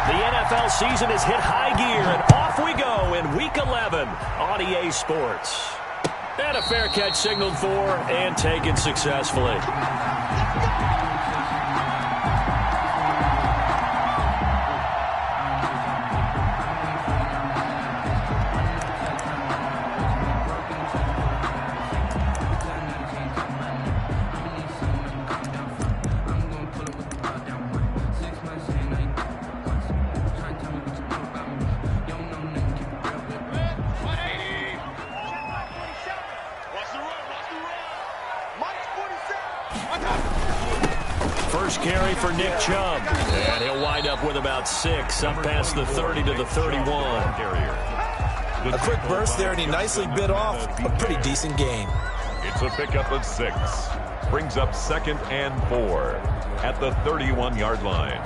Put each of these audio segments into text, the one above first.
The NFL season has hit high gear, and off we go in Week 11 on EA Sports. And a fair catch signaled for and taken successfully. First carry for Nick Chubb, and he'll wind up with about 6, up past the 30 to the 31. A quick burst there, and he nicely bit off a pretty decent gain. It's a pickup of 6. Brings up 2nd and 4 at the 31-yard line.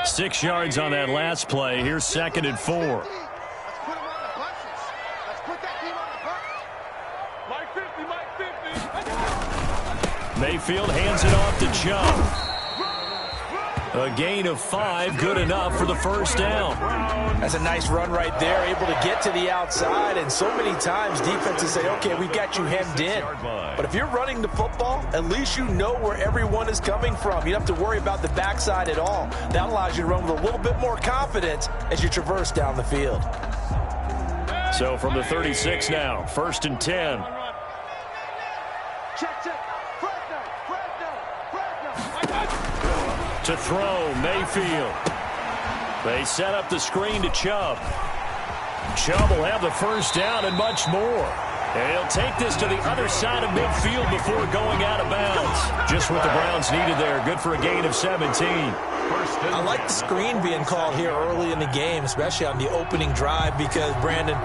Six yards on that last play. Here's 2nd and 4. Let's put him on the bunches. Let's put that team on the bunches. Mike 50, Mike 50. Mayfield hands it off to Chubb. A gain of 5, good enough for the first down. That's a nice run right there, able to get to the outside, and so many times defenses say, okay, we've got you hemmed in. But if you're running the football, at least you know where everyone is coming from. You don't have to worry about the backside at all. That allows you to run with a little bit more confidence as you traverse down the field. So from the 36 now, 1st and 10. Check. Fresno. To throw, Mayfield. They set up the screen to Chubb. Chubb will have the first down and much more. And he'll take this to the other side of midfield before going out of bounds. Just what the Browns needed there. Good for a gain of 17. I like the screen being called here early in the game, especially on the opening drive, because, Brandon,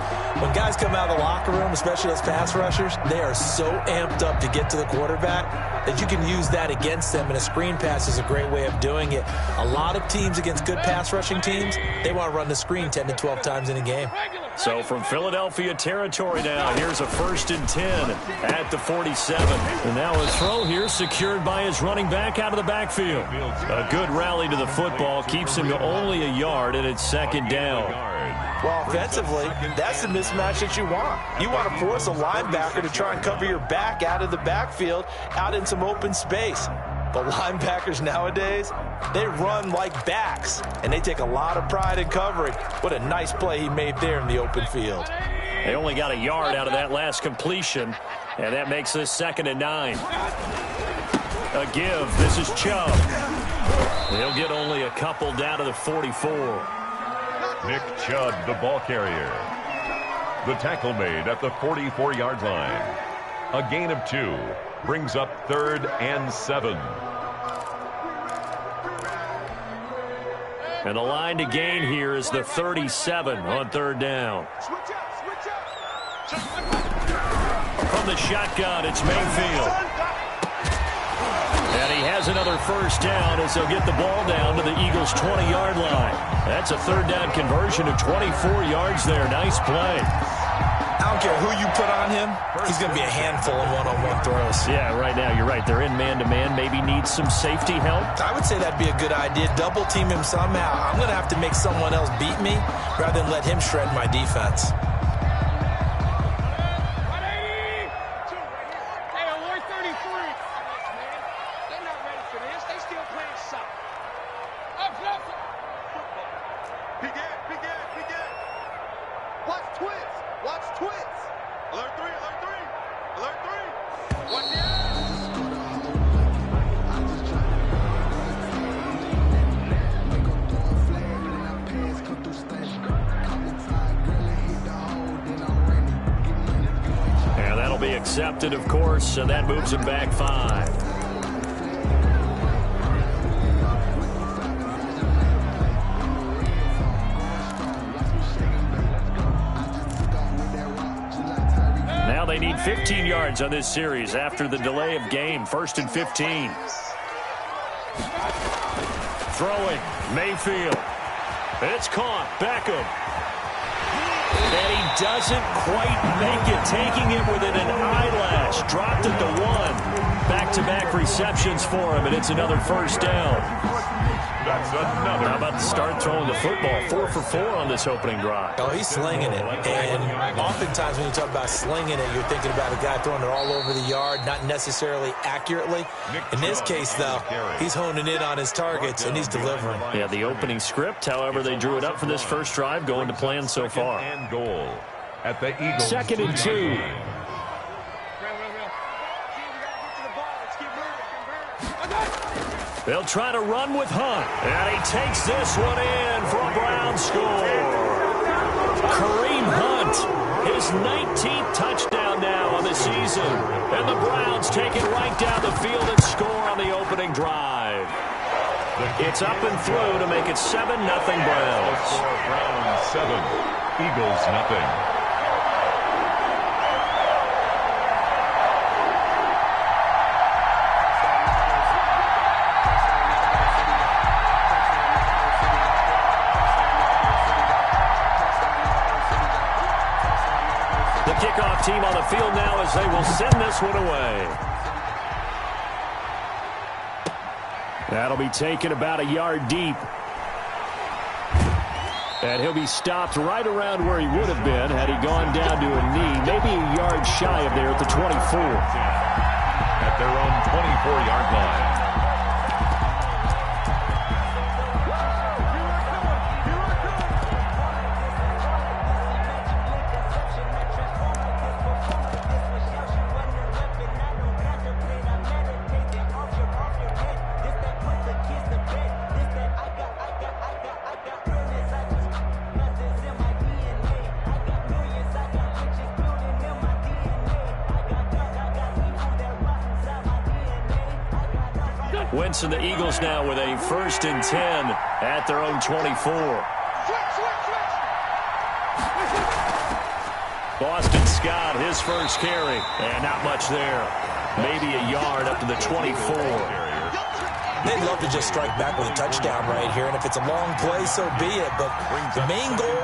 when guys come out of the locker room, especially those pass rushers, they are so amped up to get to the quarterback that you can use that against them, and a screen pass is a great way of doing it. A lot of teams against good pass rushing teams, they want to run the screen 10 to 12 times in a game. So from Philadelphia territory now, here's a 1st and 10 at the 47. And now a throw here secured by his running back out of the backfield. A good rally to the football keeps him to only a yard, and it's 2nd down. Well, offensively, that's the mismatch that you want. You want to force a linebacker to try and cover your back out of the backfield, out in some open space. But linebackers nowadays, they run like backs, and they take a lot of pride in covering. What a nice play he made there in the open field. They only got a yard out of that last completion, and that makes this 2nd and 9. A give. This is Chubb. They'll get only a couple down to the 44. Nick Chubb, the ball carrier. The tackle made at the 44-yard line. A gain of 2. Brings up 3rd and 7. And the line to gain here is the 37 on 3rd down. From the shotgun, it's Mayfield. And he has another first down as they'll get the ball down to the Eagles' 20-yard line. That's a 3rd down conversion of 24 yards there. Nice play. I don't care who you put on him, he's going to be a handful in one-on-one throws. Yeah, right now, you're right. They're in man-to-man. Maybe needs some safety help. I would say that'd be a good idea. Double team him somehow. I'm going to have to make someone else beat me rather than let him shred my defense. Accepted, of course, and that moves him back 5. Now they need 15 yards on this series after the delay of game. 1st and 15. Throwing, Mayfield. It's caught, Beckham. And he doesn't quite make it, taking it within an eyelash. Dropped it to 1. Back-to-back receptions for him, and it's another first down. That's another. How about to start throwing the football? 4 for 4 on this opening drive. Oh, he's slinging it. And oftentimes when you talk about slinging it, you're thinking about a guy throwing it all over the yard, not necessarily accurately. In this case, though, he's honing in on his targets, and he's delivering. Yeah, the opening script, however, they drew it up for this first drive, going to plan so far. And goal at the Eagles. 2nd and 2. They'll try to run with Hunt. And he takes this one in for a Brown score. Kareem Hunt, his 19th touchdown now on the season. And the Browns take it right down the field and score on the opening drive. It's up and through to make it 7-0 Browns. Browns 7, Eagles nothing. Kickoff team on the field now as they will send this one away. That'll be taken about a yard deep. And he'll be stopped right around where he would have been had he gone down to a knee, maybe a yard shy of there at the 24. At their own 24-yard line. Winston, the Eagles now with a 1st and 10 at their own 24. Boston Scott, his first carry, and not much there. Maybe a yard up to the 24. They'd love to just strike back with a touchdown right here, and if it's a long play, so be it. But the main goal,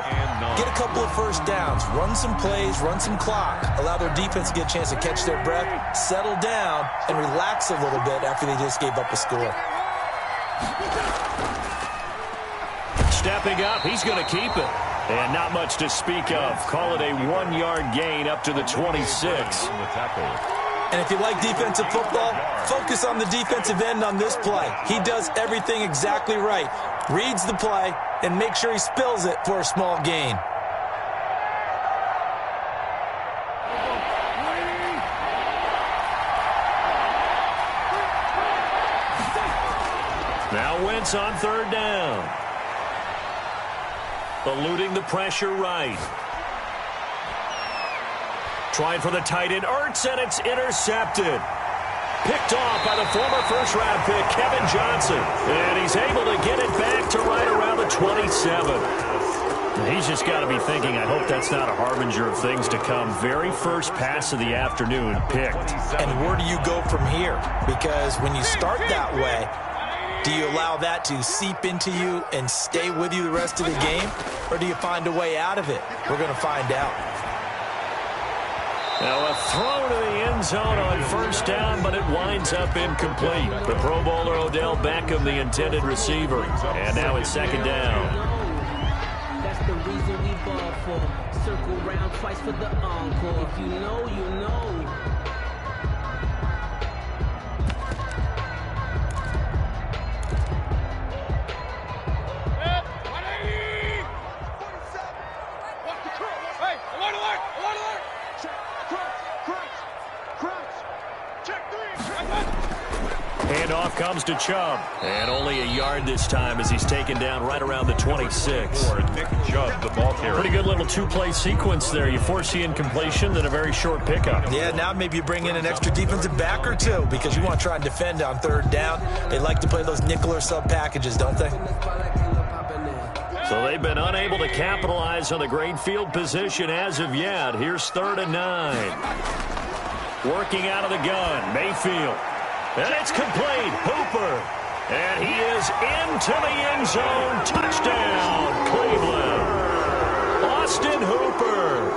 get a couple of first downs, run some plays, run some clock, allow their defense to get a chance to catch their breath, settle down, and relax a little bit after they just gave up a score. Stepping up, he's going to keep it. And not much to speak of. Call it a 1-yard gain up to the 26. And if you like defensive football, focus on the defensive end on this play. He does everything exactly right. Reads the play and makes sure he spills it for a small gain. Now Wentz on 3rd down. Eluding the pressure right. Trying for the tight end, Ertz, and it's intercepted. Picked off by the former first-round pick, Kevin Johnson. And he's able to get it back to right around the 27. And he's just got to be thinking, I hope that's not a harbinger of things to come. Very first pass of the afternoon picked. And where do you go from here? Because when you start that way, do you allow that to seep into you and stay with you the rest of the game? Or do you find a way out of it? We're going to find out. Now a throw to the end zone on 1st down, but it winds up incomplete. The Pro Bowler Odell Beckham, the intended receiver. And now it's 2nd down. That's the reason we ball for. Circle round twice for the encore. If you know, you know. Handoff comes to Chubb. And only a yard this time as he's taken down right around the 26. For Nick Chubb, the ball carrier. Pretty good little 2-play sequence there. You force the incompletion, then a very short pickup. Yeah, now maybe you bring in an extra defensive back or two because you want to try and defend on 3rd down. They like to play those nickel or sub packages, don't they? So they've been unable to capitalize on the great field position as of yet. Here's 3rd and 9. Working out of the gun, Mayfield. And it's complete. Hooper. And he is into the end zone. Touchdown, Cleveland. Austin Hooper,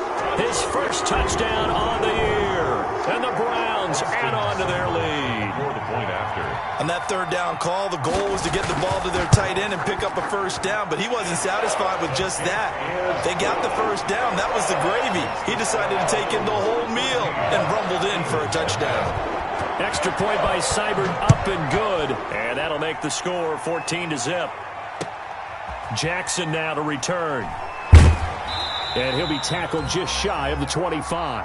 his first touchdown on the year. And the Browns add on to their lead. For the point after. On that third down call, the goal was to get the ball to their tight end and pick up a first down, but he wasn't satisfied with just that. They got the first down. That was the gravy. He decided to take in the whole meal and rumbled in for a touchdown. Extra point by Seibert, up and good. And that'll make the score 14-0. Jackson now to return. And he'll be tackled just shy of the 25.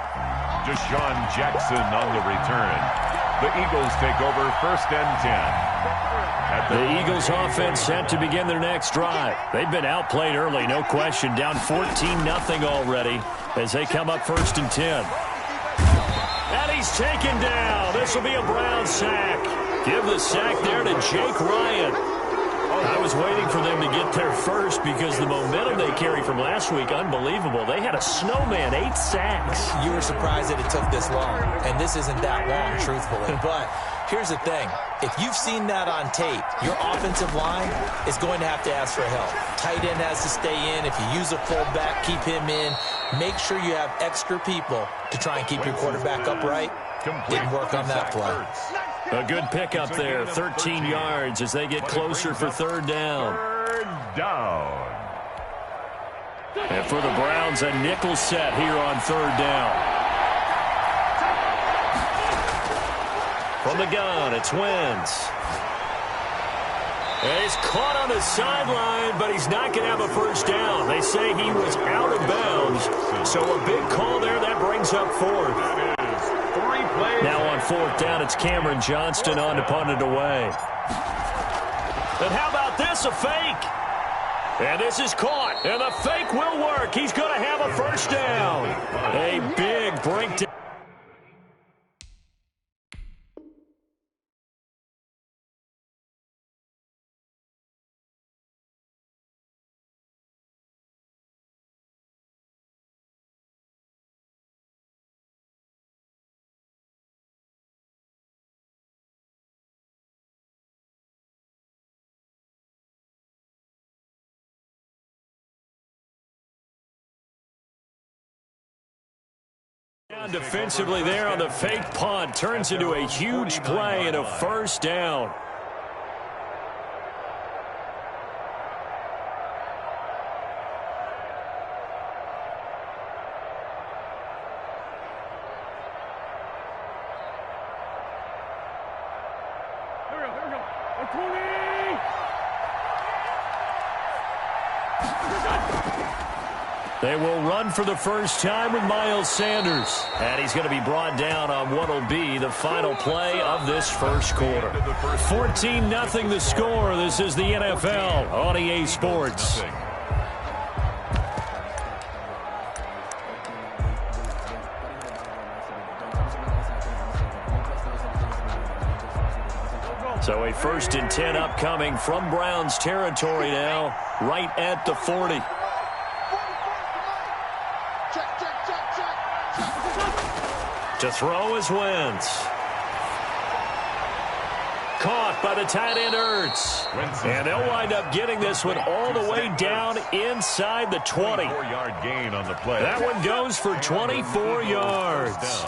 Deshaun Jackson on the return. The Eagles take over 1st and 10. The Eagles offense set to begin their next drive. They've been outplayed early, no question. Down 14-0 already as they come up 1st and 10. And he's taken down. This will be a Brown sack. Give the sack there to Jake Ryan. I was waiting for them to get there first because the momentum they carry from last week, unbelievable. They had a snowman, 8 sacks. You were surprised that it took this long, and this isn't that long, truthfully. But here's the thing. If you've seen that on tape, your offensive line is going to have to ask for help. Tight end has to stay in. If you use a fullback, keep him in. Make sure you have extra people to try and keep your quarterback upright. Didn't work on that play. A good pickup there, 13 yards as they get closer for 3rd down. 3rd down. And for the Browns, a nickel set here on 3rd down. From the gun, it's Wentz. And he's caught on the sideline, but he's not going to have a first down. They say he was out of bounds. So a big call there, that brings up 4th. Now on 4th down, it's Cameron Johnston on to punt it away. And how about this, a fake? And this is caught, and the fake will work. He's going to have a first down. A big breakdown. Defensively there on the fake punt. Turns into a huge play and a first down. They will run for the first time with Miles Sanders. And he's going to be brought down on what will be the final play of this first quarter. 14-0 the score. This is the NFL on EA Sports. So a 1st and 10 upcoming from Browns territory now, right at the 40. To throw is Wentz. Caught by the tight end Ertz. And they'll wind up getting this one all the way down inside the 20. 4-yard gain on the play. That one goes for 24 yards.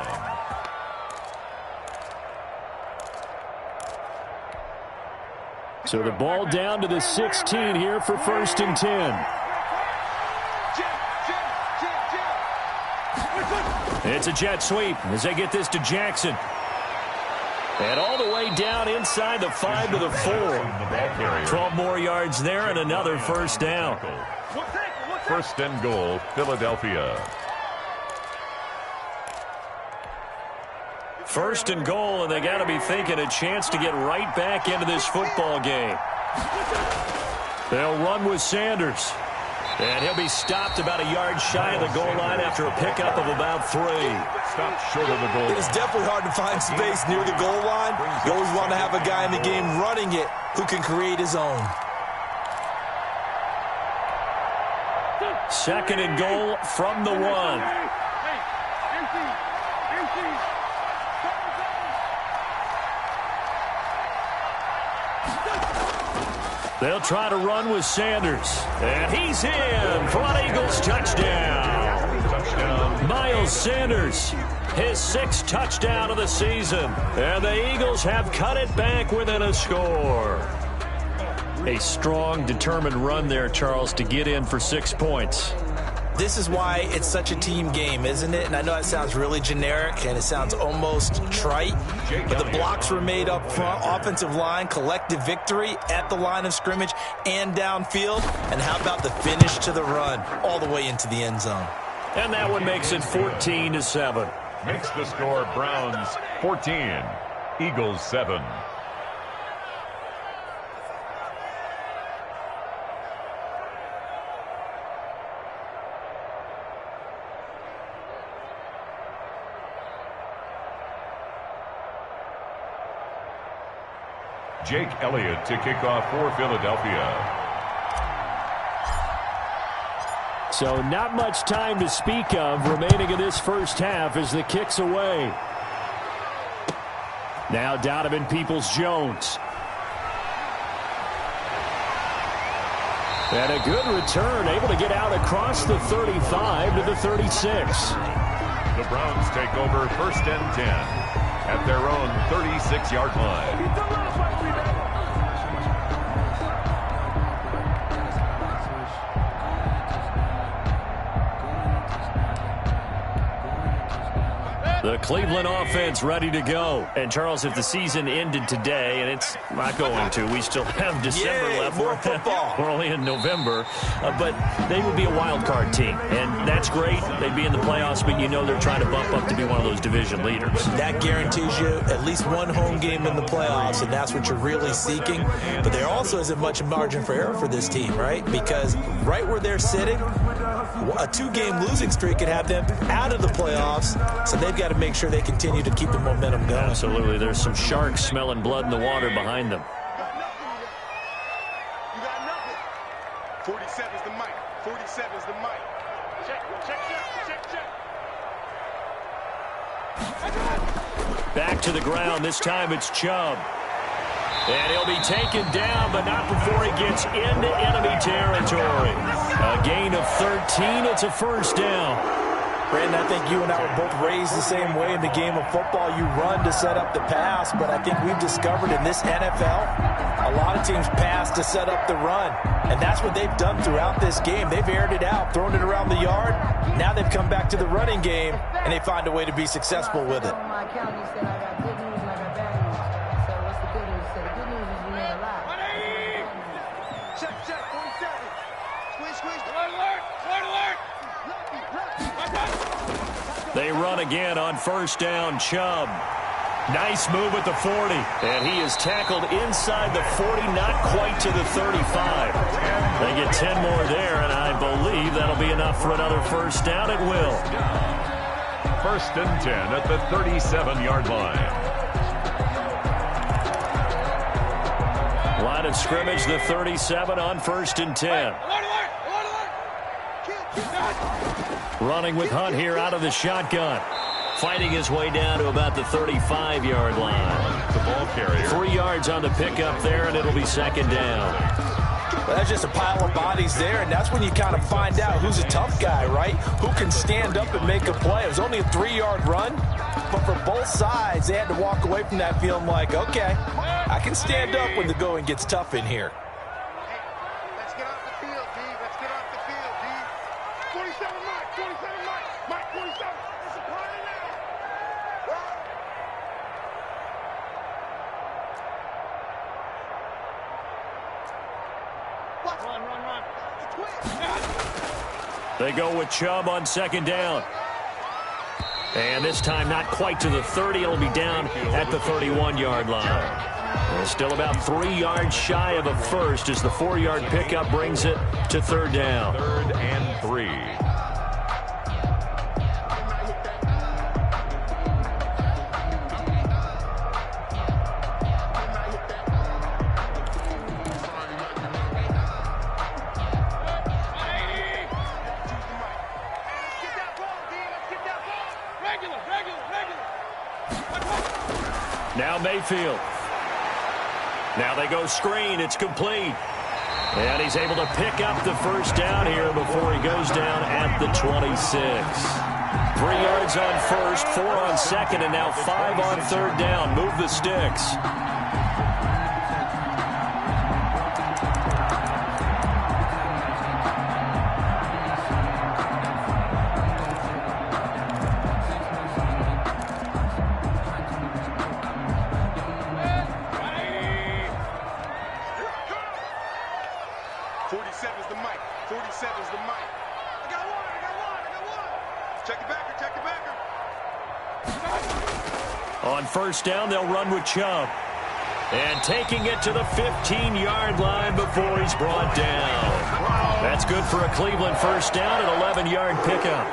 So the ball down to the 16 here for 1st and 10. It's a jet sweep as they get this to Jackson. And all the way down inside the 5 to the 4. 12 more yards there and another first down. 1st and goal, Philadelphia. 1st and goal, and they got to be thinking a chance to get right back into this football game. They'll run with Sanders. And he'll be stopped about a yard shy of the goal line after a pickup of about 3. Stopped short of the goal. It's definitely hard to find space near the goal line. You always want to have a guy in the game running it who can create his own. 2nd and goal from the 1. They'll try to run with Sanders. And he's in for an Eagles touchdown. Touchdown. Miles Sanders, his 6th touchdown of the season. And the Eagles have cut it back within a score. A strong, determined run there, Charles, to get in for 6 points. This is why it's such a team game, isn't it? And I know it sounds really generic and it sounds almost trite, but the blocks were made up front, offensive line, collective victory at the line of scrimmage and downfield. And how about the finish to the run all the way into the end zone? And that one makes it 14-7. Makes the score Browns 14, Eagles 7. Jake Elliott to kick off for Philadelphia. So not much time to speak of remaining in this first half as the kick's away. Now Donovan Peoples-Jones. And a good return, able to get out across the 35 to the 36. The Browns take over 1st and 10 at their own 36-yard line. The Cleveland offense ready to go. And, Charles, if the season ended today, and it's not going to, we still have December left. More football. We're only in November. But they would be a wild card team. And that's great. They'd be in the playoffs, but you know they're trying to bump up to be one of those division leaders. That guarantees you at least one home game in the playoffs, and that's what you're really seeking. But there also isn't much margin for error for this team, right? Because right where they're sitting, a 2-game losing streak could have them out of the playoffs, so they've got to make sure they continue to keep the momentum going. Absolutely. There's some sharks smelling blood in the water behind them. You got nothing. 47's the mic. 47's the mic. Check. Back to the ground. This time it's Chubb. And he'll be taken down, but not before he gets into enemy territory. A gain of 13. It's a first down. Brandon, I think you and I were both raised the same way in the game of football. You run to set up the pass, but I think we've discovered in this NFL, a lot of teams pass to set up the run. And that's what they've done throughout this game. They've aired it out, thrown it around the yard. Now they've come back to the running game, and they find a way to be successful with it. They run again on first down. Chubb. Nice move at the 40. And he is tackled inside the 40, not quite to the 35. They get 10 more there, and I believe that'll be enough for another first down. It will. 1st and 10 at the 37-yard line. Line of scrimmage, the 37 on 1st and 10. Running with Hunt here out of the shotgun. Fighting his way down to about the 35-yard line. The ball carrier. 3 yards on the pickup there, and it'll be 2nd down. Well, that's just a pile of bodies there, and that's when you kind of find out who's a tough guy, right? Who can stand up and make a play. It was only a 3-yard run, but for both sides, they had to walk away from that feeling like, okay, I can stand up when the going gets tough in here. Let's get off the field, D. Let's get off the field, D. 47 Mike. 47 Mike. Mike 47. It's a party now. Run. They go with Chubb on 2nd down. And this time not quite to the 30. It'll be down at the 31-yard line. And still about 3 yards shy of a first as the 4-yard pickup brings it to 3rd down. 3rd and 3. Now Mayfield. Now they go screen. It's complete. And he's able to pick up the first down here before he goes down at the 26. 3 yards on first, 4 on second, and now 5 on third down. Move the sticks. On first down, they'll run with Chubb. And taking it to the 15-yard line before he's brought down. That's good for a Cleveland first down, an 11-yard pickup.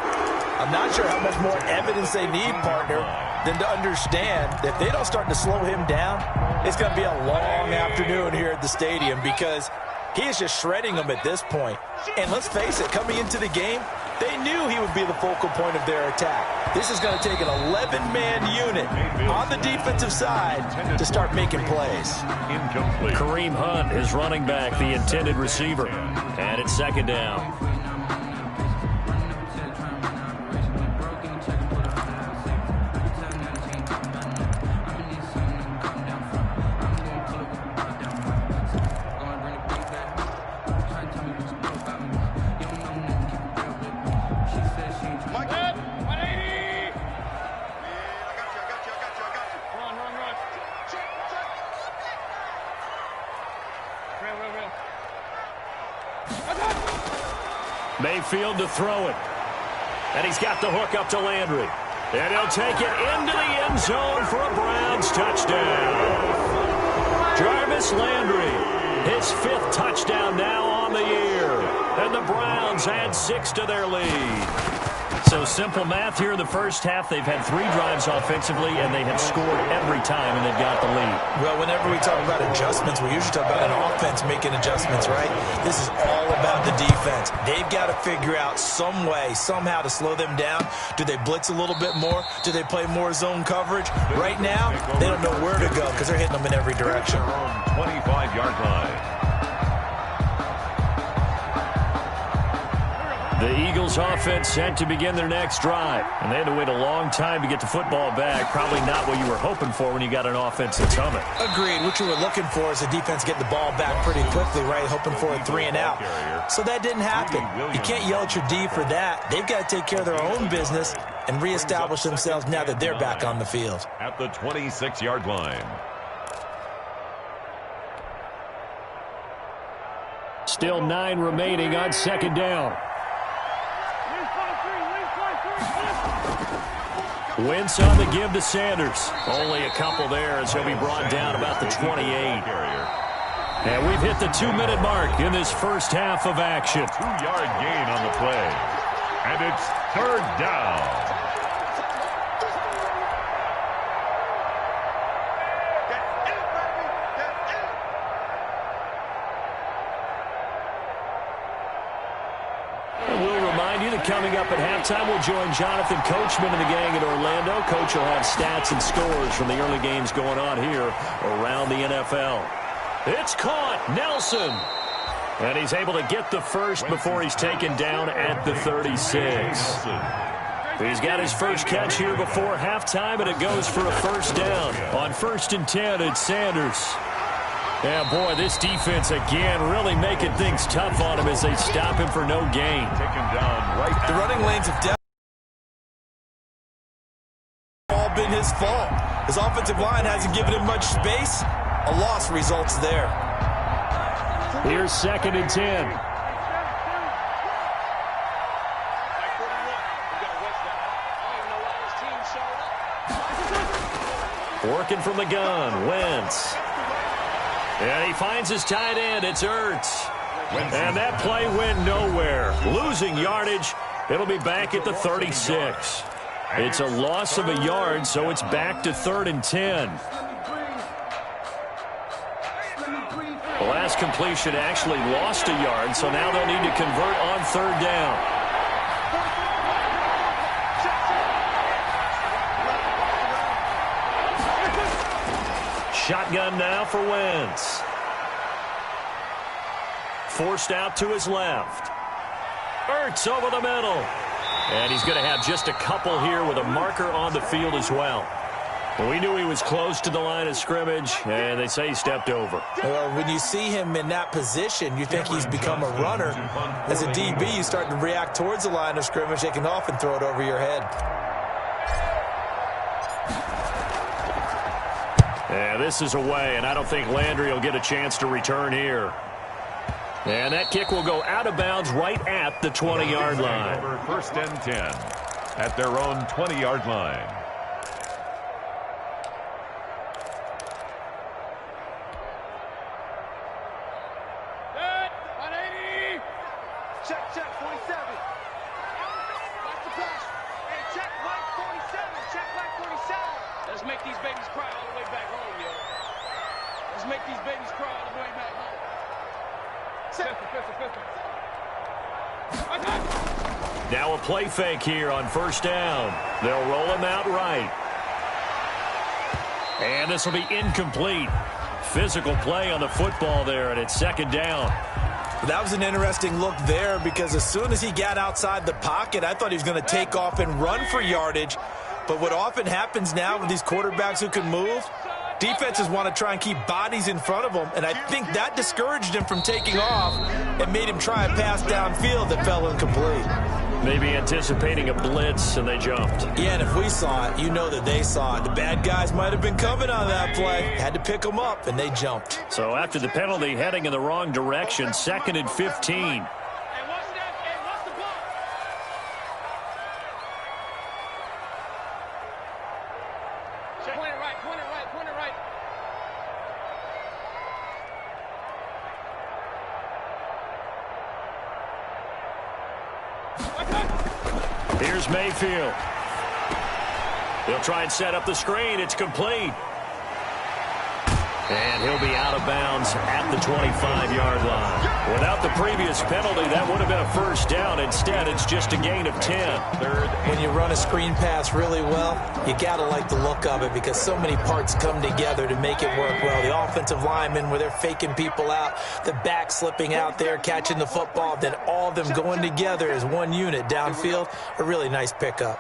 I'm not sure how much more evidence they need, partner, than to understand that if they don't start to slow him down, it's going to be a long afternoon here at the stadium because he is just shredding them at this point. And let's face it, coming into the game, they knew he would be the focal point of their attack. This is going to take an 11-man unit on the defensive side to start making plays. Incomplete. Kareem Hunt is running back, the intended receiver. And it's second down. Mayfield to throw it. And he's got the hook up to Landry. And he'll take it into the end zone for a Browns touchdown. Jarvis Landry, his 5th touchdown now on the year. And the Browns add 6 to their lead. So simple math here in the first half. They've had 3 drives offensively, and they have scored every time, and they've got the lead. Well, whenever we talk about adjustments, we usually talk about an offense making adjustments, right? This is all about the defense. They've got to figure out some way, somehow to slow them down. Do they blitz a little bit more? Do they play more zone coverage? Right now, they don't know where to go because they're hitting them in every direction. 25-yard line. The Eagles offense set to begin their next drive. And they had to wait a long time to get the football back. Probably not what you were hoping for when you got an offense that's humming. Agreed. What you were looking for is the defense getting the ball back pretty quickly, right? Hoping for a 3 and out. So that didn't happen. You can't yell at your D for that. They've got to take care of their own business and reestablish themselves now that they're back on the field. At the 26-yard line. Still 9 remaining on second down. Wentz on the give to Sanders. Only a couple there as he'll be brought down about the 28. And we've hit the 2-minute mark in this first half of action. 2-yard gain on the play. And it's third down. Coming up at halftime, we'll join Jonathan Coachman and the gang in Orlando. Coach will have stats and scores from the early games going on here around the NFL. It's caught. Nelson. And he's able to get the first before he's taken down at the 36. He's got his first catch here before halftime, and it goes for a first down. On 1st and 10, it's Sanders. Yeah, boy, this defense again really making things tough on him as they stop him for no gain. Taken down right. The running lanes have definitely all been his fault. His offensive line hasn't given him much space. A loss results there. Here's 2nd and 10. Working from the gun, Wentz. And he finds his tight end. It's Ertz. And that play went nowhere. Losing yardage. It'll be back at the 36. It's a loss of a yard, so it's back to 3rd and 10. The last completion actually lost a yard, so now they'll need to convert on 3rd down. Shotgun now for Wentz. forced out to his left. Ertz over the middle. And he's going to have just a couple here with a marker on the field as well. We knew he was close to the line of scrimmage, and they say he stepped over. Well, when you see him in that position, you think he's become a runner. As a DB, you start to react towards the line of scrimmage. They can often throw it over your head. Yeah, this is away, and I don't think Landry will get a chance to return here. And that kick will go out of bounds right at the 20-yard line. Over 1st and 10 at their own 20-yard line. Check, 47. Watch the pass. Hey, check, Mike 47. Check, Mike 47. Let's make these babies cry all the way back home, yo. Let's make these babies cry all the way back home. Now a play fake here on 1st down. They'll roll him out right. And this will be incomplete. Physical play on the football there, and it's 2nd down. That was an interesting look there because as soon as he got outside the pocket, I thought he was going to take off and run for yardage. But what often happens now with these quarterbacks who can move, defenses want to try and keep bodies in front of them, and I think that discouraged him from taking off and made him try a pass downfield that fell incomplete. Maybe anticipating a blitz, and they jumped. Yeah, and if we saw it, you know that they saw it. The bad guys might have been coming on that play. Had to pick them up, and they jumped. So after the penalty, heading in the wrong direction, 2nd and 15. Point it right. Here's Mayfield. He'll try and set up the screen. It's complete. And he'll be out of bounds at the 25-yard line. Without the previous penalty, that would have been a 1st down. Instead, it's just a gain of 10. When you run a screen pass really well, you got to like the look of it because so many parts come together to make it work well. The offensive linemen, where they're faking people out, the back slipping out there, catching the football, then all of them going together as one unit downfield. A really nice pickup.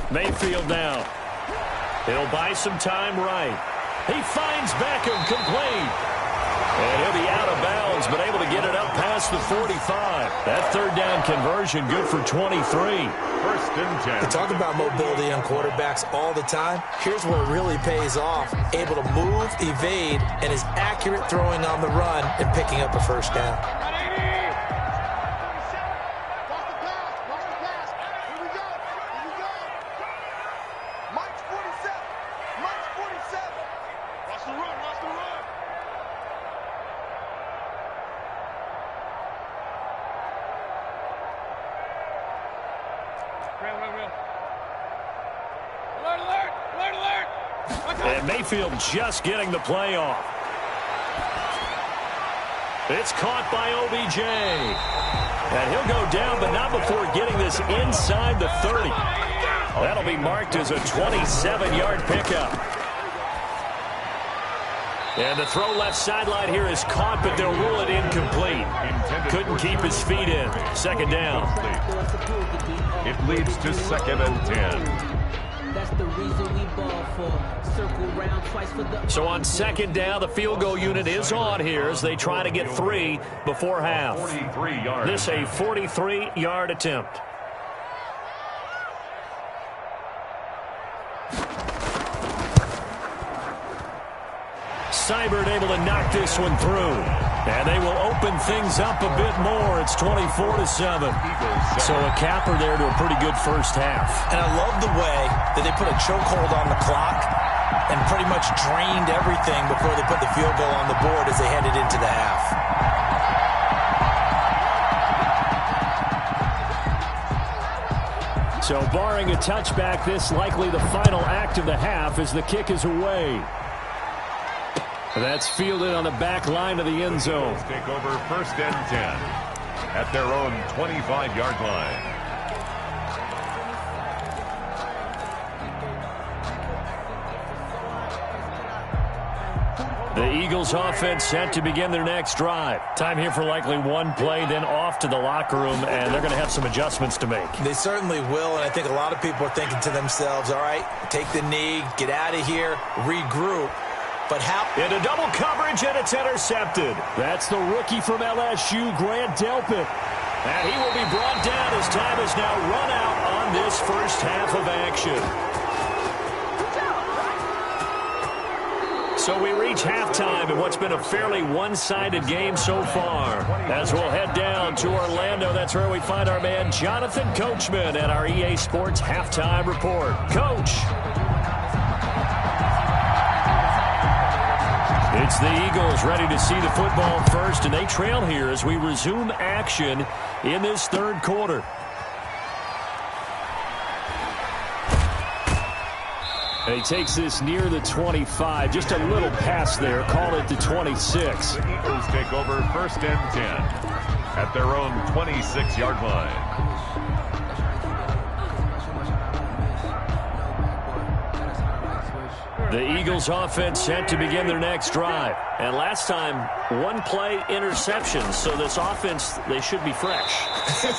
Mayfield now. He'll buy some time right. He finds Beckham complete. And he'll be out of bounds, but able to get it up past the 45. That 3rd down conversion good for 23. 1st and 10. We talk about mobility on quarterbacks all the time. Here's where it really pays off. Able to move, evade, and is accurate throwing on the run and picking up a 1st down. And Mayfield just getting the play off. It's caught by OBJ. And he'll go down, but not before getting this inside the 30. That'll be marked as a 27-yard pickup. And the throw left sideline here is caught, but they'll rule it incomplete. Couldn't keep his feet in. 2nd down. It leads to 2nd and 10. That's the reason we ball for. Circle round twice for the... So on 2nd down, the field goal unit is on here as they try to get 3 before half. 43 yards. This a 43-yard attempt. Seibert able to knock this one through. And they will open things up a bit more. It's 24-7. So a capper there to a pretty good 1st half. And I love the way that they put a chokehold on the clock and pretty much drained everything before they put the field goal on the board as they headed into the half. So barring a touchback, this likely the final act of the half as the kick is away. That's fielded on the back line of the end zone. Take over 1st and 10 at their own 25-yard line. The Eagles offense set to begin their next drive. Time here for likely one play, then off to the locker room, and they're going to have some adjustments to make. They certainly will, and I think a lot of people are thinking to themselves, all right, take the knee, get out of here, regroup. But how? Into double coverage, and it's intercepted. That's the rookie from LSU, Grant Delpit. And he will be brought down as time is now run out on this first half of action. So we reach halftime in what's been a fairly one-sided game so far. As we'll head down to Orlando, that's where we find our man Jonathan Coachman at our EA Sports Halftime Report. Coach. It's the Eagles ready to see the football first, and they trail here as we resume action in this third quarter. And he takes this near the 25. Just a little pass there. Call it the 26. The Eagles take over 1st and 10 at their own 26-yard line. The Eagles offense set to begin their next drive. And last time, one play interception. So this offense, they should be fresh.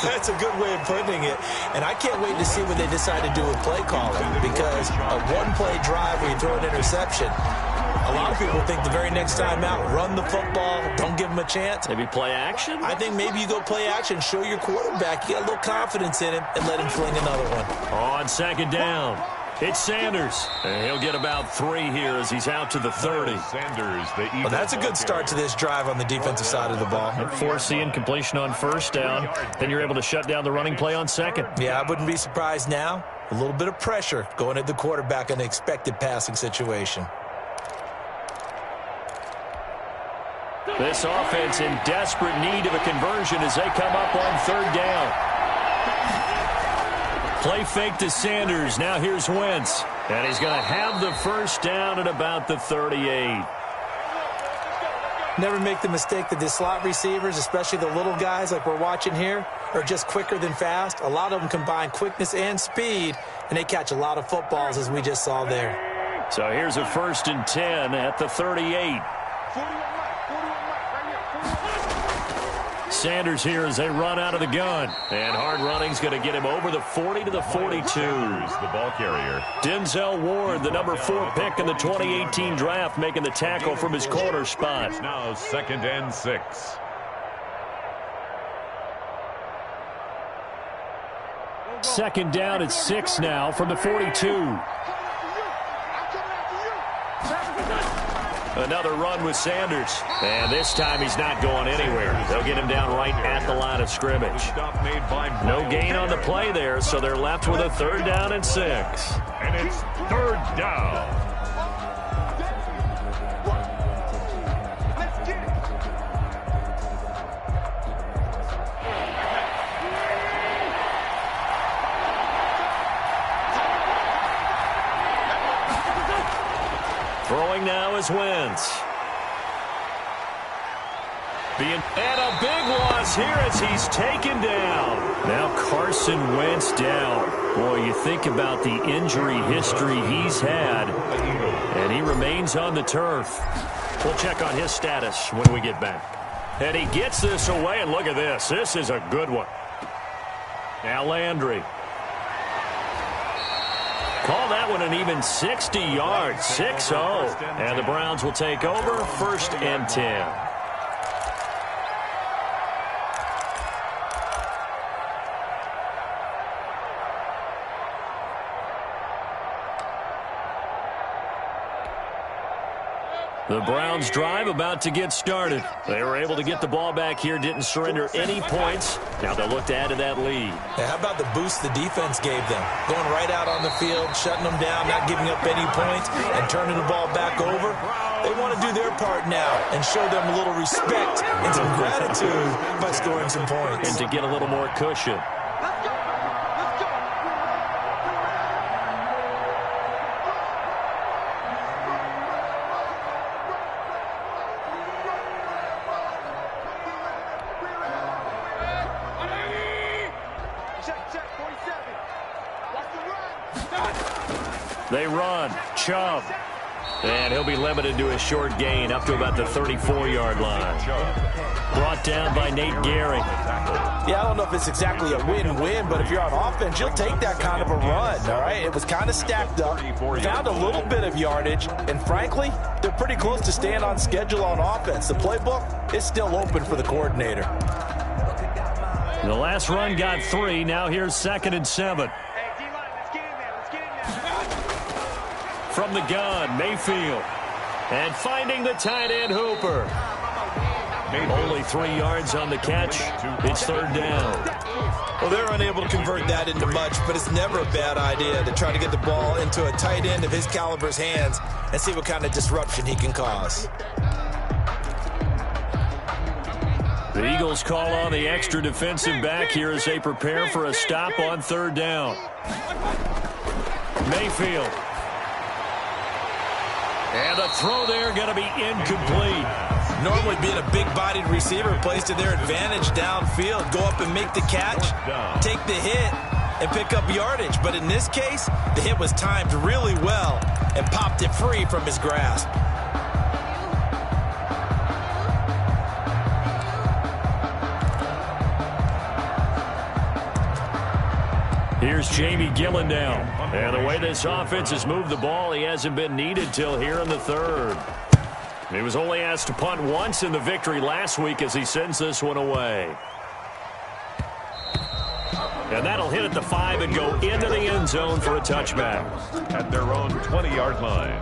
That's a good way of putting it. And I can't wait to see what they decide to do with play calling. Because a one-play drive where you throw an interception, a lot of people think the very next time out, run the football, don't give them a chance. Maybe play action? I think maybe you go play action, show your quarterback, you got a little confidence in him, and let him fling another one. On second down. It's Sanders. And he'll get about 3 here as he's out to the 30. Sanders, the Eagles. Well, that's a good start to this drive on the defensive side of the ball. Forcing completion on first down. Then you're able to shut down the running play on second. Yeah, I wouldn't be surprised now. A little bit of pressure going at the quarterback in an expected passing situation. This offense in desperate need of a conversion as they come up on third down. Play fake to Sanders. Now here's Wentz. And he's going to have the first down at about the 38. Never make the mistake that the slot receivers, especially the little guys like we're watching here, are just quicker than fast. A lot of them combine quickness and speed, and they catch a lot of footballs as we just saw there. So here's a 1st and 10 at the 38. Sanders here as they run out of the gun. And hard running's going to get him over the 40 to the 42. The ball carrier. Denzel Ward, the number 4 pick in the 2018 draft, making the tackle from his corner spot. It's now 2nd and 6. Second down at 6 now from the 42. Another run with Sanders. And this time he's not going anywhere. They'll get him down right at the line of scrimmage. No gain on the play there, so they're left with a 3rd down and 6. And it's 3rd down. Throwing now is Wentz. And a big loss here as he's taken down. Now Carson Wentz down. Boy, you think about the injury history he's had, and he remains on the turf. We'll check on his status when we get back. And he gets this away, and look at this. This is a good one. Now Landry. Call that one an even 60 yards, 6-0. And the Browns will take over 1st and 10. The Browns drive about to get started. They were able to get the ball back here, didn't surrender any points. Now they'll look to add to that lead. Yeah, how about the boost the defense gave them? Going right out on the field, shutting them down, not giving up any points, and turning the ball back over. They want to do their part now and show them a little respect and some gratitude by scoring some points. And to get a little more cushion. They run. Chubb. And he'll be limited to a short gain up to about the 34-yard line. Brought down by Nate Gehring. Yeah, I don't know if it's exactly a win-win, but if you're on offense, you'll take that kind of a run, all right? It was kind of stacked up, found a little bit of yardage, and frankly, they're pretty close to staying on schedule on offense. The playbook is still open for the coordinator. The last run got 3. Now here's 2nd and 7. From the gun, Mayfield. And finding the tight end, Hooper. Only 3 yards on the catch. It's 3rd down. Well, they're unable to convert that into much, but it's never a bad idea to try to get the ball into a tight end of his caliber's hands and see what kind of disruption he can cause. The Eagles call on the extra defensive back here as they prepare for a stop on 3rd down. Mayfield. And the throw there going to be incomplete. Normally being a big-bodied receiver plays to their advantage downfield. Go up and make the catch, take the hit, and pick up yardage. But in this case, the hit was timed really well and popped it free from his grasp. Here's Jamie Gillendown. And the way this offense has moved the ball, he hasn't been needed till here in the 3rd. He was only asked to punt once in the victory last week as he sends this one away. And that'll hit at the 5 and go into the end zone for a touchback. At their own 20-yard line.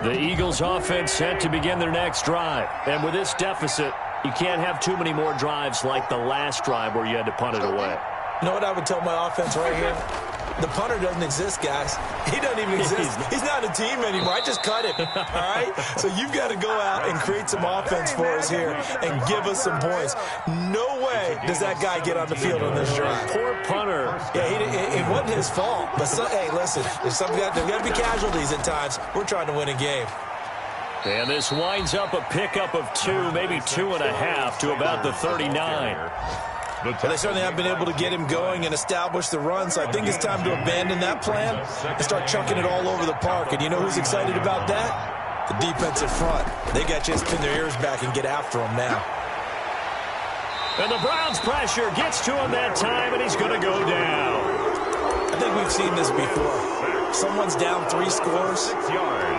The Eagles offense set to begin their next drive. And with this deficit, you can't have too many more drives like the last drive where you had to punt it away. You know what I would tell my offense right here? The punter doesn't exist, guys. He doesn't even exist. He's not a team anymore. I just cut him, all right? So you've got to go out and create some offense for us here and give us some points. No way does that guy get on the field on this drive. Poor punter. Yeah, it wasn't his fault. But, hey, listen, there's got to be casualties at times. We're trying to win a game. And this winds up a pickup of 2, maybe 2.5 to about the 39. But they certainly have been able to get him going and establish the run, so I think it's time to abandon that plan and start chucking it all over the park. And you know who's excited about that? The defensive front. They got to just pin their ears back and get after him now. And the Browns' pressure gets to him that time, and he's going to go down. I think we've seen this before. Someone's down 3 scores.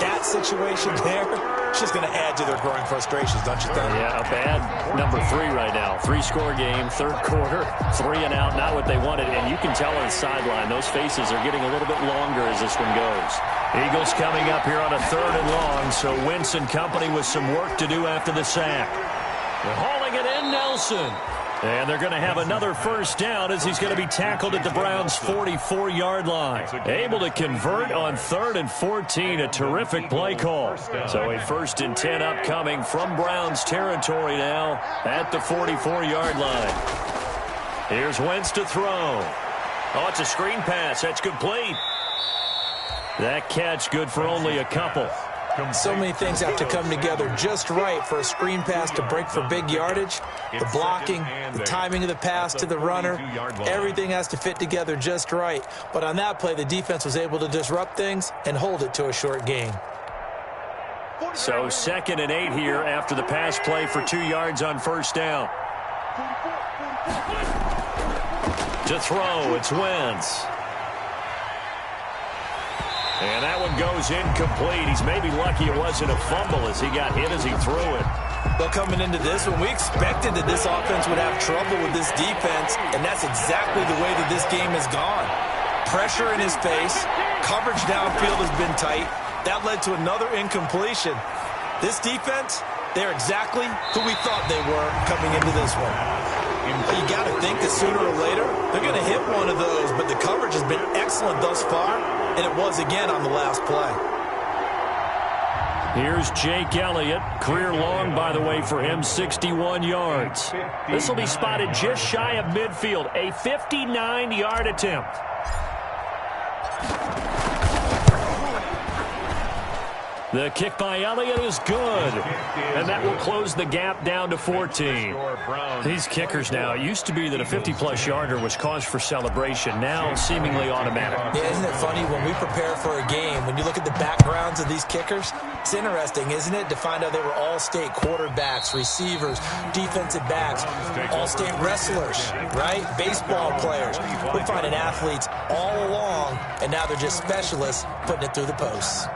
That situation there, it's just going to add to their growing frustrations, don't you think? Yeah, a bad number 3 right now. 3-score game, 3rd quarter, 3 and out, not what they wanted. And you can tell on the sideline, those faces are getting a little bit longer as this one goes. Eagles coming up here on a 3rd and long, so Wentz and company with some work to do after the sack. They're hauling it in, Nelson. And they're going to have another 1st down as he's going to be tackled at the Browns' 44-yard line. Able to convert on 3rd and 14, a terrific play call. So a 1st and 10 upcoming from Browns territory now at the 44-yard line. Here's Wentz to throw. Oh, it's a screen pass. That's complete. That catch good for only a couple. So many things have to come together just right for a screen pass to break for big yardage. The blocking, the timing of the pass to the runner, everything has to fit together just right. But on that play, the defense was able to disrupt things and hold it to a short gain. So 2nd and 8 here after the pass play for 2 yards on 1st down. To throw, it's Wentz. And that one goes incomplete. He's maybe lucky it wasn't a fumble as he got hit as he threw it. Well, coming into this one, we expected that this offense would have trouble with this defense, and that's exactly the way that this game has gone. Pressure in his face, coverage downfield has been tight. That led to another incompletion. This defense, they're exactly who we thought they were coming into this one. You got to think that sooner or later, they're going to hit one of those, but the coverage has been excellent thus far, and it was again on the last play. Here's Jake Elliott. Career long, by the way, for him, 61 yards. This will be spotted just shy of midfield, a 59-yard attempt. The kick by Elliott is good. And that will close the gap down to 14. These kickers now, it used to be that a 50-plus yarder was cause for celebration. Now seemingly automatic. Yeah, isn't it funny when we prepare for a game, when you look at the backgrounds of these kickers, it's interesting, isn't it, to find out they were all-state quarterbacks, receivers, defensive backs, all-state wrestlers, right? Baseball players. We're finding athletes all along, and now they're just specialists putting it through the posts.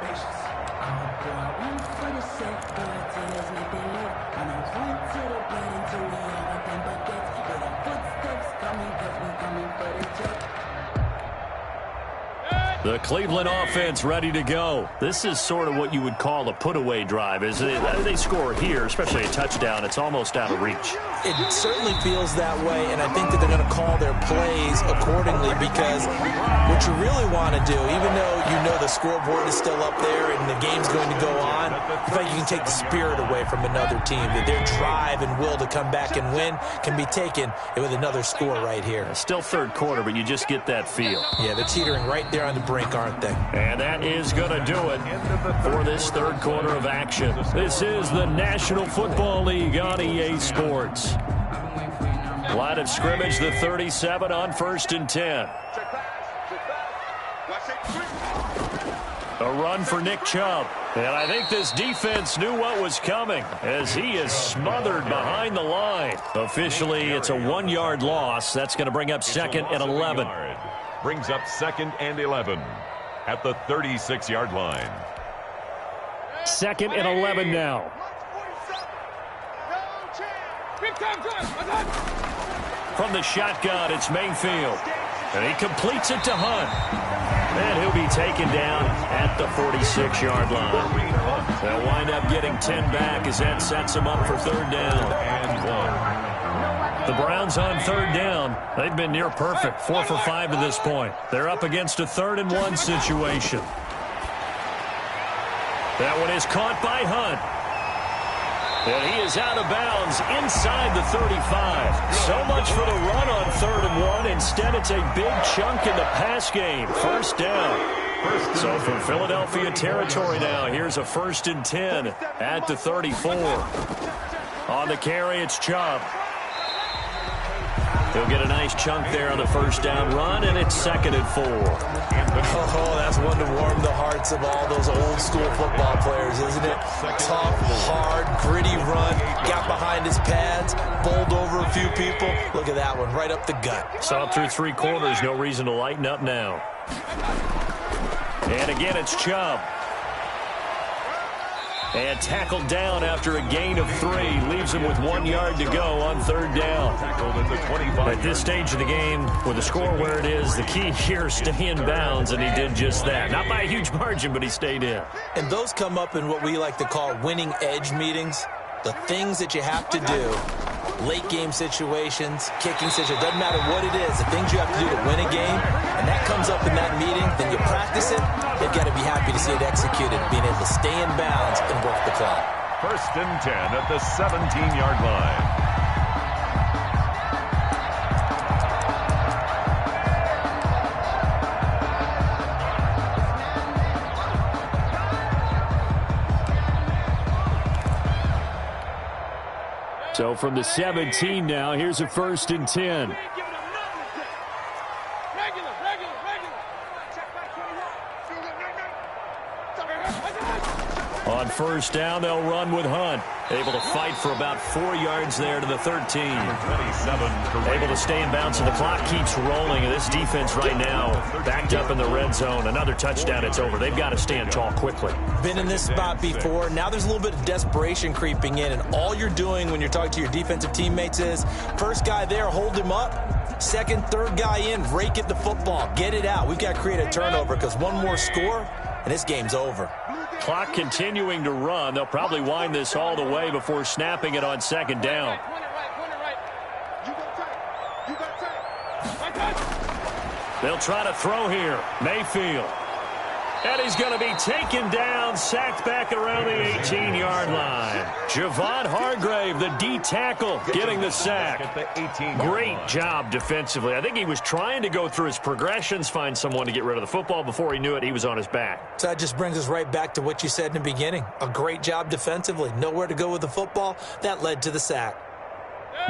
The Cleveland offense ready to go. This is sort of what you would call a put-away drive. As they score here, especially a touchdown, it's almost out of reach. It certainly feels that way, and I think that they're going to call their plays accordingly, because what you really want to do, even though you know the scoreboard is still up there and the game's going to go on, I feel like you can take the spirit away from another team, that their drive and will to come back and win can be taken with another score right here. Still third quarter, but you just get that feel. Yeah, they're teetering right there on the brink, aren't they? And that is going to do it for this third quarter of action. This is the National Football League on EA Sports. Line of scrimmage, the 37 on 1st and 10. A run for Nick Chubb. And I think this defense knew what was coming, as he is smothered behind the line. Officially, it's a 1-yard loss. That's going to bring up 2nd and 11. Brings up 2nd and 11 at the 36-yard line. 2nd and 11 now. From the shotgun, it's Mayfield. And he completes it to Hunt. And he'll be taken down at the 46-yard line. They'll wind up getting 10 back as that sets them up for 3rd down. And 1. The Browns on 3rd down. They've been near perfect, 4 for 5 to this point. They're up against a 3rd and 1 situation. That one is caught by Hunt. And he is out of bounds inside the 35. So much for the run on 3rd and 1. Instead, it's a big chunk in the pass game. 1st down. So from Philadelphia territory now, here's a 1st and 10 at the 34. On the carry, it's Chubb. He'll get a nice chunk there on the 1st down run, and it's 2nd and 4. Oh, that's one to warm the hearts of all those old-school football players, isn't it? Tough, hard, gritty run, got behind his pads, bowled over a few people. Look at that one, right up the gut. Saw it through 3 quarters, no reason to lighten up now. And again, it's Chubb. And tackled down after a gain of 3. Leaves him with 1 yard to go on 3rd down. At this stage of the game, with the score where it is, the key here is stay in bounds, and he did just that. Not by a huge margin, but he stayed in. And those come up in what we like to call winning edge meetings. The things that you have to do. Late game situations, kicking situations, doesn't matter what it is, the things you have to do to win a game, and that comes up in that meeting, then you practice it, they've got to be happy to see it executed, being able to stay in bounds and work the clock. 1st and 10 at the 17-yard line. So from the 17 now, here's a 1st and 10. On 1st down, they'll run with Hunt. Able to fight for about 4 yards there to the 13. Able to stay in bounds, and the clock keeps rolling. And this defense right now backed up in the red zone. Another touchdown, it's over. They've got to stand tall quickly. Been in this spot before. Now there's a little bit of desperation creeping in, and all you're doing when you're talking to your defensive teammates is, first guy there, hold him up. 2nd, 3rd guy in, rake at the football. Get it out. We've got to create a turnover, because one more score, and this game's over. Clock continuing to run. They'll probably wind this all the way before snapping it on 2nd down. They'll try to throw here. Mayfield. And he's going to be taken down, sacked back around the 18-yard line. Javon Hargrave, the D tackle, getting the sack. Great job defensively. I think he was trying to go through his progressions, find someone to get rid of the football. Before he knew it, he was on his back. So that just brings us right back to what you said in the beginning. A great job defensively. Nowhere to go with the football. That led to the sack.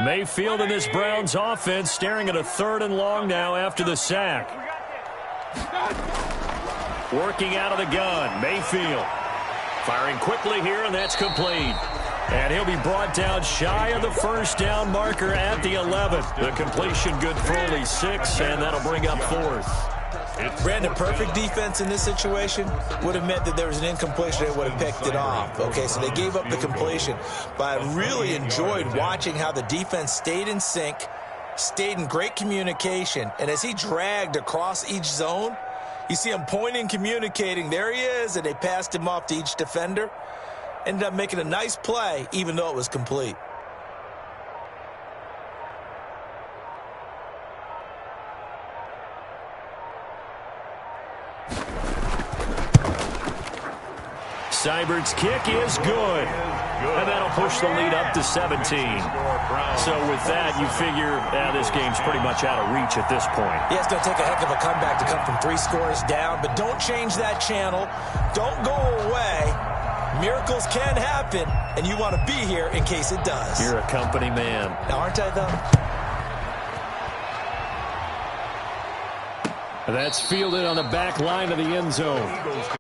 Mayfield and this Browns offense staring at a 3rd and long now after the sack. Working out of the gun, Mayfield. Firing quickly here, and that's complete. And he'll be brought down shy of the first down marker at the 11th. The completion good for only 6, and that'll bring up 4th. Brandon, perfect defense in this situation would have meant that there was an incompletion. They would have picked it off. Okay, so they gave up the completion. But I really enjoyed watching how the defense stayed in sync, stayed in great communication. And as he dragged across each zone, you see him pointing, communicating. There he is, and they passed him off to each defender. Ended up making a nice play, even though it was complete. Seibert's kick is good. And that'll push the lead up to 17. So with that, you figure this game's pretty much out of reach at this point. Yeah, it's going to take a heck of a comeback to come from 3 scores down, but don't change that channel. Don't go away. Miracles can happen, and you want to be here in case it does. You're a company man. Now, aren't I, though? That's fielded on the back line of the end zone.